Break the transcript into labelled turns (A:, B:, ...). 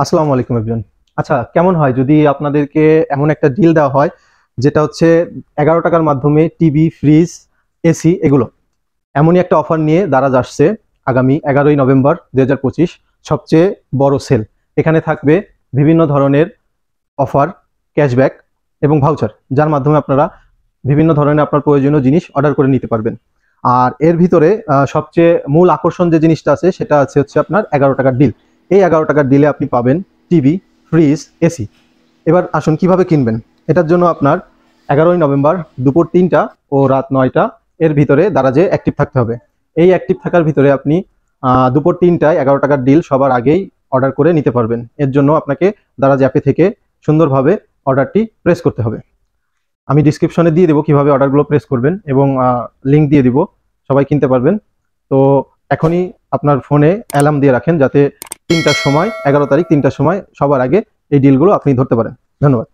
A: আসসালামু আলাইকুম এভরিওয়ান। আচ্ছা, কেমন হয় যদি আপনাদেরকে এমন একটা ডিল দেওয়া হয় যেটা হচ্ছে 11 টাকার মাধ্যমে টিভি, ফ্রিজ, এসি এগুলো। এমনই একটা অফার নিয়ে দারাজ আসছে আগামী 11ই নভেম্বর 2025, সবচেয়ে বড় সেল। এখানে থাকবে বিভিন্ন ধরনের অফার, ক্যাশব্যাক এবং ভাউচার, যার মাধ্যমে আপনারা বিভিন্ন ধরনের আপনার প্রয়োজনীয় জিনিস অর্ডার করে নিতে পারবেন। আর এর ভিতরে সবচেয়ে মূল আকর্ষণ যে জিনিসটা আছে সেটা হচ্ছে আপনার 11 টাকার ডিল। এই 11 টাকার ডিলে আপনি পাবেন টিভি, ফ্রিজ, এসি। এবার আসুন কিভাবে কিনবেন। এটার জন্য আপনার 11ই নভেম্বর দুপুর 3টা ও রাত 9টা এর ভিতরে দারাজে অ্যাক্টিভ থাকতে হবে। এই অ্যাক্টিভ থাকার ভিতরে আপনি দুপুর 3টায় 11 টাকার ডিল সবার আগেই অর্ডার করে নিতে পারবেন। এর জন্য আপনাকে দারাজ অ্যাপে থেকে সুন্দরভাবে অর্ডারটি প্রেস করতে হবে। আমি ডিসক্রিপশনে দিয়ে দেবো কিভাবে অর্ডারগুলো প্রেস করবেন এবং লিঙ্ক দিয়ে দিব, সবাই কিনতে পারবেন। তো এখনই আপনার ফোনে অ্যালার্ম দিয়ে রাখেন যাতে 3টার সময়, 11 তারিখ 3টার সময় সবার আগে এই ডিলগুলো আপনি ধরতে পারেন। ধন্যবাদ।